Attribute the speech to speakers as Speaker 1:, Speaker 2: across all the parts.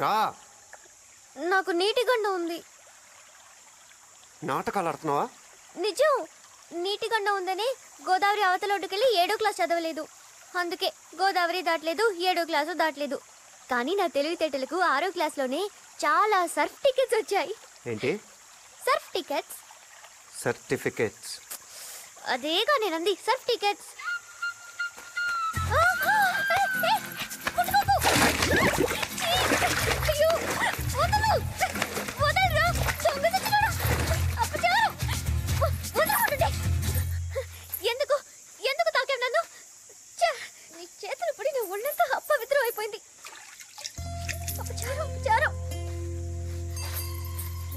Speaker 1: రా.
Speaker 2: నాకు నీటి గండం ఉంది.
Speaker 1: నాటకాలు ఆడుతున్నావా?
Speaker 2: నిజం. నీటి గండం ఉందని గోదావరి అవతలొడ్డుకెళ్ళి 7వ క్లాస్ చదవలేదు. అందుకే గోదావరి దాటలేదు, 7వ క్లాసు దాటలేదు. కానీ నా తెలివితేటలకు 6వ క్లాస్లోనే చాలా సర్ఫ్ టికెట్స్ వచ్చాయి.
Speaker 1: ఏంటి?
Speaker 2: Surf tickets.
Speaker 1: సర్టిఫికెట్స్.
Speaker 2: అదేగా నేనంది, సర్ఫ్ టికెట్స్. ఎందుకు ఎందుకు తాకావు నన్ను? నీ చేతులు పడి నా ఒళ్ళంతా అపవిత్రం అయిపోయింది.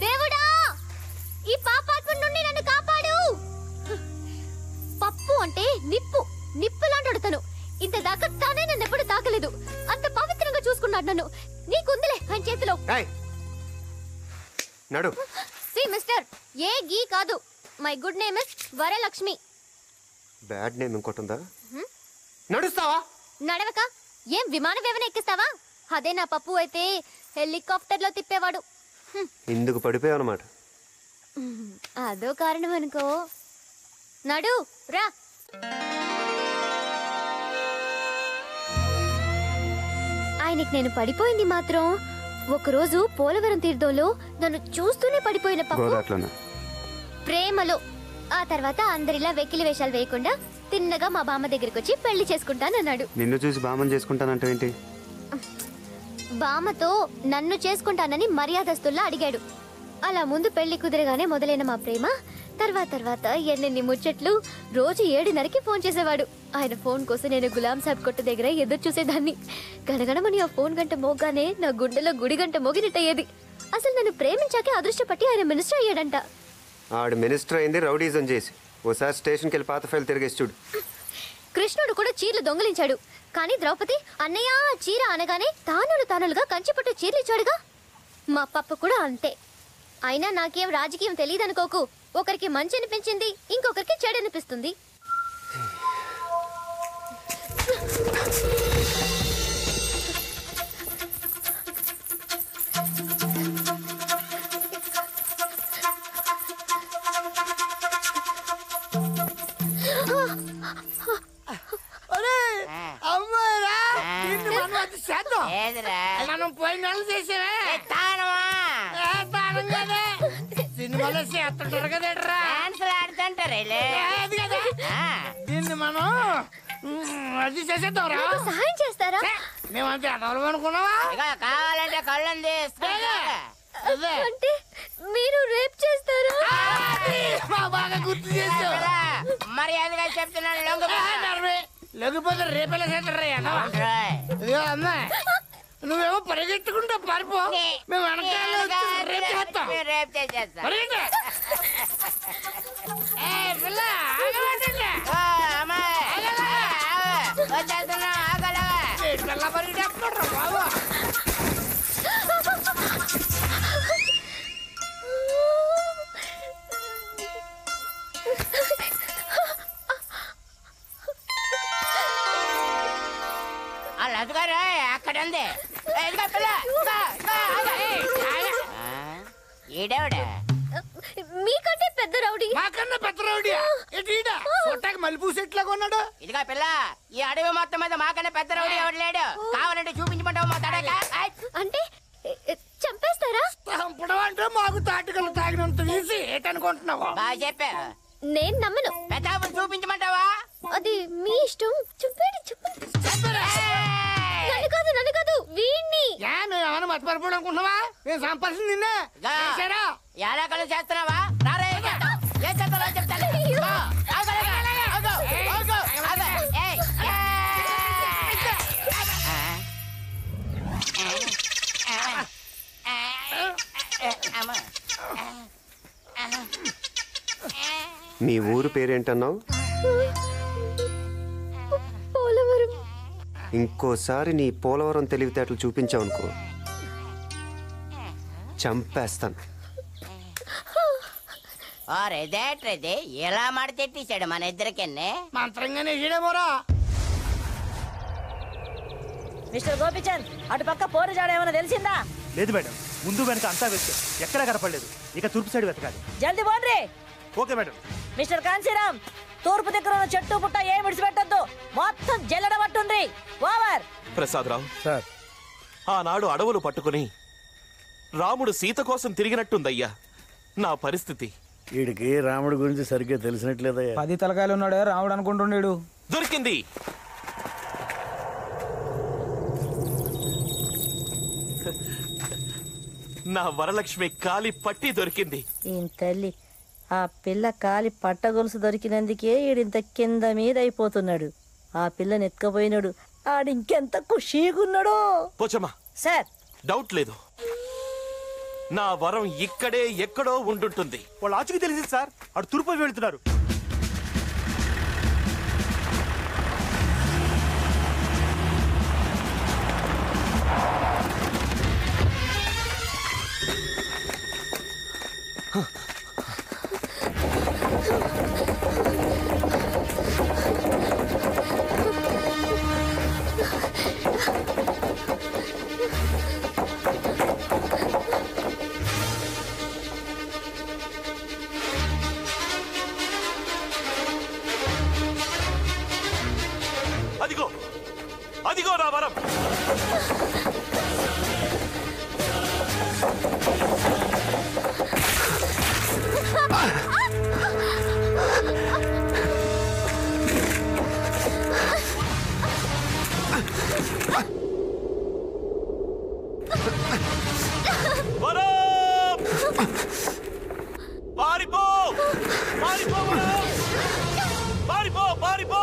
Speaker 2: దేవుడా, ఈ పాపాత్మ నుండి నన్ను కాపాడు. పప్పు అంటే నిప్పు, నిప్పు లాంటి తను. ఇంత దాకా తానే నన్ను ఎప్పుడు తాకలేదు. అంత పవిత్రంగా చూసుకున్నాడు నన్ను. నీకుందిలే ఆయన చేతిలో.
Speaker 1: నడు.
Speaker 2: సి మిస్టర్, ఏ గీ కాదు. My good name is Varalakshmi.
Speaker 1: Bad name ఇంకోటిందా? నడుస్తావా?
Speaker 2: నడవక ఏం విమాన వేవన ఎక్కిస్తావా? అదే నా పప్పు అయితే హెలికాప్టర్ లో తిప్పేవాడు.
Speaker 1: ఇందుకు పడిపోయావు అన్నమాట.
Speaker 2: అదో కారణం అనుకో. నడు రా. ఆయనకి నేను పడిపోయింది మాత్రం ఒకరోజు పోలవరం తీర్థంలో నన్ను చూస్తూనే పడిపోయిన పప్పు ప్రేమలో. ఆ తర్వాత అందరిలా వెకిలి వేషాలు వేయకుండా తిన్నగా మా బామ్మ దగ్గరికి వచ్చి పెళ్లి చేసుకుంటానన్నాడు.
Speaker 1: నిన్ను చూసి బామ్మని చేసుకుంటానంటే ఏంటి?
Speaker 2: బామ్మతో నన్ను చేసుకుంటానని మర్యాదస్తుల్లా అడిగాడు. అలా ముందు పెళ్లి కుదిరగానే మొదలైన మా ప్రేమ తర్వాత ఎన్నెన్ని ముచ్చట్లు. రోజు 7:30కి ఫోన్ చేసేవాడు. ఆయన ఫోన్ కోసం నేను గులాం సాబ్ కొట్టు దగ్గర ఎదురు చూసేదాన్ని. గణగణమని ఆ ఫోన్ గంట మోగానే నా గుండెలో గుడి గంట మోగినట్టయ్యేది. అసలు నన్ను ప్రేమించాకే అదృష్టపట్టి ఆయన మినిస్టర్ అయ్యాడంట.
Speaker 1: ఆడు మినిస్టర్ అయింది రౌడీజం చేసి. ఓసారి స్టేషన్కి వెళ్ళి పాత ఫైల్ తిరిగేసి చూడు.
Speaker 2: కృష్ణుడు కూడా చీరలు దొంగలించాడు. కానీ ద్రౌపది అన్నయ్య చీర అనగానే తానులుగా కంచిపట్టు చీరలు ఇచ్చాడుగా. మా పప్పు కూడా అంతే. అయినా నాకేం రాజకీయం తెలియదనుకోకు. ఒకరికి మంచి అనిపించింది, ఇంకొకరికి చెడు అనిపిస్తుంది.
Speaker 3: మనం పోయిన నెలలు చేసేవే సినిమాలో చేస్తుంటారు కదరా, దీన్ని మనం అది చేసేద్దాం.
Speaker 2: సహాయం చేస్తారా?
Speaker 3: మేమంతా ఎడవలం అనుకున్నావా?
Speaker 4: కావాలంటే కళ్ళండి.
Speaker 2: అంటే మీరు రేప్ చేస్తారా?
Speaker 3: బాగా గుర్తు చేస్తావు.
Speaker 4: మర్యాదగా చెప్తున్నాను.
Speaker 3: లేకపోతే రేపేలా చేస్తారా? అమ్మా నువ్వేమో పరిగెత్తుకుంటా పారిపో, మేము వెనకాల
Speaker 4: రేపు చేసేస్తా.
Speaker 3: బాబు
Speaker 4: అలా అక్కడ ఉంది. ఈడేవిడ
Speaker 2: మీకంటే పెద్ద రౌడీ.
Speaker 3: మాకన్నా పెద్ద రౌడీయా? మలుపు సెట్ లాగా ఉన్నాడు.
Speaker 4: ఇదిగా పిల్ల, ఈ అడవి మొత్తం మీద మాకన్నా పెద్ద రౌడీ ఎవడు లేడు. కావాలంటే చూపించమంటావు మా తడక?
Speaker 2: అంటే చంపేస్తారా?
Speaker 3: చంపడం అంటే మాకు తాటికలు తాగినంత ఈజీ ఏంటనుకుంటున్నావా?
Speaker 4: బాగా చెప్పా.
Speaker 2: నేను నమ్మను.
Speaker 4: పెద్ద చూపించమంటావా?
Speaker 2: అది మీ ఇష్టం. చెప్పండి. నన్ను కాదు వీణ్ణి.
Speaker 3: మేమేమన్నా మర్చిపోవడం అనుకుంటున్నావా? మేము సంపాల్సింది నిన్నే.
Speaker 4: ఎలా కలు చేస్తున్నావా? ఏం చేస్తావా చెప్తాను.
Speaker 1: మీ ఊరు పేరేంటన్నావు?
Speaker 2: పోలవరం.
Speaker 1: ఇంకోసారి నీ పోలవరం తెలివితేటలు చూపించావనుకో చంపేస్తాను.
Speaker 4: ఎలా మడతెట్టేశాడు మన ఇద్దరికన్నే.
Speaker 3: మంత్రంగానే వేసాడేమోరా.
Speaker 5: మిస్టర్ గోపిచంద్ అటు పక్క పోరు జాడ ఏమైనా తెలిసిందా?
Speaker 6: లేదు మేడం, ముందు వెనక అంతా వెతికే, ఎక్కడా కనపడలేదు. ఇక తూర్పు సైడ్ వెతకాలి.
Speaker 5: జల్దీ పోండి.
Speaker 6: Okay madam.
Speaker 5: మిస్టర్ కాంశీరామ్, తూర్పు దగ్గర ఉన్న చెట్టు పుట్ట ఏం విడిచిపెట్టద్దు, మొత్తం జల్లెడ పట్టుండ్రి. ఓవర్.
Speaker 7: ప్రసాదరావు
Speaker 3: సార్,
Speaker 7: ఆనాడు అడవులు పట్టుకుని రాముడు సీత కోసం తిరిగినట్టుందయ్యా నా పరిస్థితి.
Speaker 3: వీడికి రాముడి గురించి సరిగ్గా తెలిసినట్లేదయ్యా.
Speaker 8: 10 తలకాయలు ఉన్నాడే రాముడు అనుకుంటుండేడు.
Speaker 7: దొరికింది. నా వరలక్ష్మి కాలి పట్టి దొరికింది.
Speaker 5: ఈయన తల్లి, ఆ పిల్ల కాలి పట్టగొలుసు దొరికినందుకే ఈడింత కింద మీద అయిపోతున్నాడు. ఆ పిల్లని ఎత్తుకపోయినాడు, ఆడింకెంత ఖుషీగున్నాడు.
Speaker 7: పోచమ్మా,
Speaker 5: సార్,
Speaker 7: డౌట్ లేదు, నా వరం ఇక్కడే ఎక్కడో ఉండుంటుంది.
Speaker 6: వాళ్ళు ఆచుకి తెలిసింది సార్, అటు తూర్పు వెళ్తున్నారు.
Speaker 7: అదిగో అదిగో నా వరం. వరం! పారిపో పారిపో వరం! పారిపో పారిపో.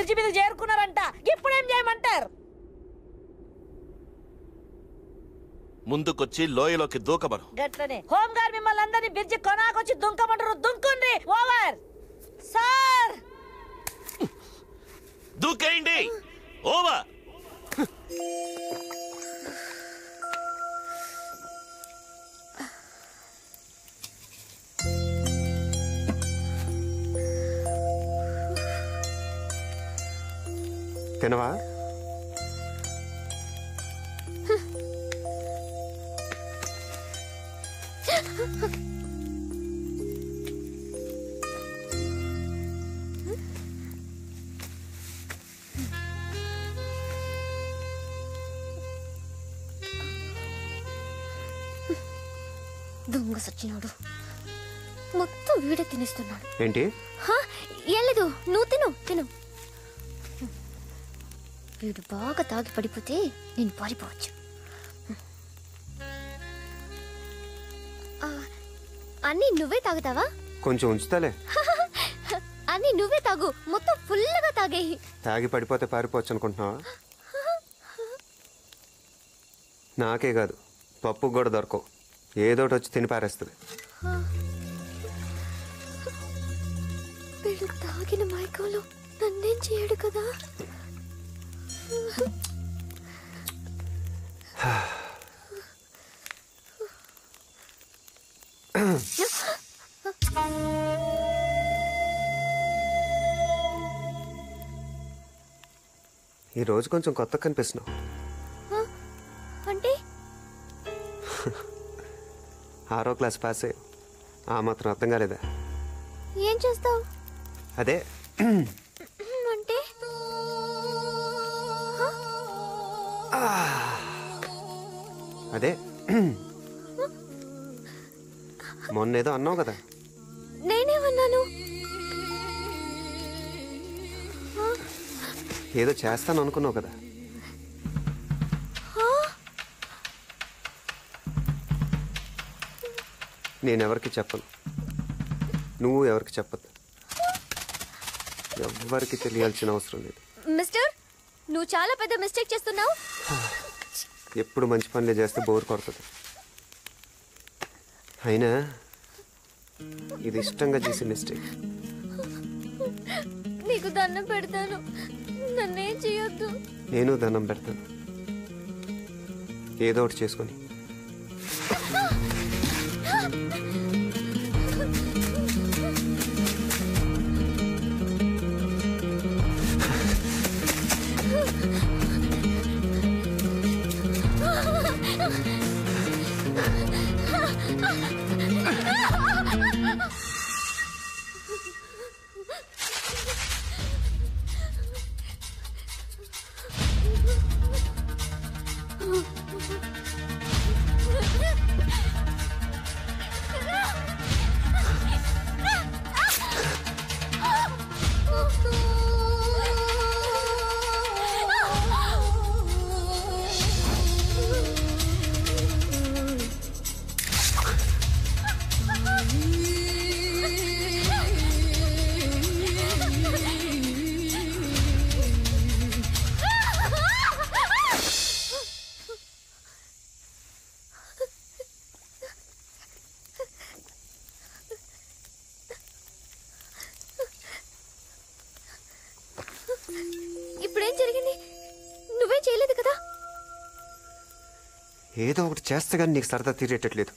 Speaker 5: బ్రిడ్జి మీద చేరుకున్నారంట. ఇప్పుడేం చేయమంటారు?
Speaker 7: ముందుకొచ్చి లోయలోకి దూకమను.
Speaker 5: గట్లనే హోంగార్డ్ మిమ్మల్ని అందరినీ బ్రిడ్జి కొనాకొచ్చి దుంకమంటారు. దుంకుండ్రి. Over sir.
Speaker 7: దూకేయండి. ఓవర్.
Speaker 1: తినవా?
Speaker 2: దొంగ సచ్చినోడు మొత్తం వీడే తినేస్తున్నాడు.
Speaker 1: ఏంటి?
Speaker 2: ఏం లేదు, నువ్వు తిను తిను. వీడు బాగా తాగి పడిపోతే నేను పారిపోవచ్చు. అన్నీ నువ్వే తాగుతావా?
Speaker 1: కొంచెం ఉంచుతాలే.
Speaker 2: అన్నీ నువ్వే తాగు, మొత్తం ఫుల్గా తాగేయి.
Speaker 1: తాగి పడిపోతే పారిపోవచ్చు అనుకుంటున్నావా? నాకే కాదు, పప్పు కూడా దొరకవు. ఏదోటి వచ్చి తిని పారేస్తుంది.
Speaker 2: వీడు తాగిన మైకంలో నన్నేం చేయడు కదా.
Speaker 1: ఈ రోజు కొంచెం కొత్తగా కనిపిస్తున్నావు.
Speaker 2: అంటే
Speaker 1: 6వ క్లాస్ పాస్ అయ్యావు. ఆ మాత్రం అర్థం కాలేదా?
Speaker 2: ఏం చేస్తావు?
Speaker 1: అదే
Speaker 2: అంటే
Speaker 1: అదే మొన్నేదో అన్నావు కదా.
Speaker 2: నేనేమన్నాను?
Speaker 1: ఏదో చేస్తాను అనుకున్నావు కదా. నేనెవరికి చెప్పను, నువ్వు ఎవరికి చెప్పద్దు. ఎవ్వరికి తెలియాల్సిన అవసరం లేదు.
Speaker 2: మిస్టర్, నువ్వు చాలా పెద్ద మిస్టేక్ చేస్తున్నావు.
Speaker 1: ఎప్పుడు మంచి పనులే చేస్తే బోర్ కొడుతుంది. అయినా ఇది ఇష్టంగా చేసే మిస్టేక్.
Speaker 2: నీకు దండం పెడతాను, నన్నేం చేయొద్దు.
Speaker 1: నేను దండం పెడతాను. ఏదో ఒకటి చేసుకొని.
Speaker 2: ఇప్పుడేం జరిగింది? నువ్వేం చేయలేదు కదా?
Speaker 1: ఏదో ఒకటి చేస్తే కానీ నీకు సరదా తీరేటట్లేదు.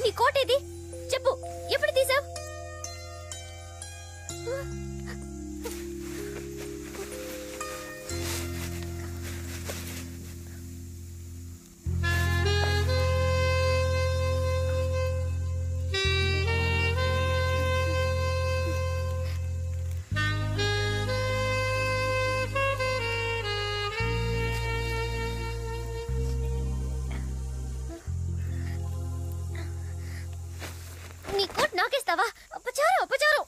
Speaker 2: నీ కోట్ ఏది? చెప్పు, ఎప్పుడు తీసావు? నీ కోట్ నాకేస్తావా? అపచారం అపచారం.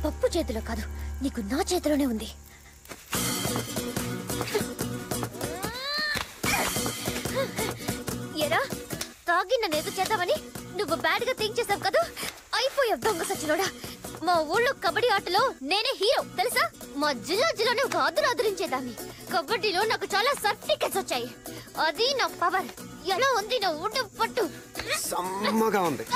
Speaker 2: పప్పు చేతిలో కాదు, నీకు నా చేతిలోనే ఉంది. ఎరా తాగి నన్ను ఏదో చేద్దామని నువ్వు బ్యాడ్ గా థింక్ చేసావు కదా, అయిపోయావు దొంగ సచ్చినోడా. మా ఊళ్ళో కబడ్డీ ఆటలో నేనే హీరో తెలుసా. మా జిల్లాలోనే ఒక అదురు అదురించేదాన్ని. కబడ్డీలో నాకు చాలా సర్టిఫికెట్స్ వచ్చాయి. అది నా పవర్. ఎలా ఉంది నా ఊట పట్టు?
Speaker 1: సమ్మగా ఉంది.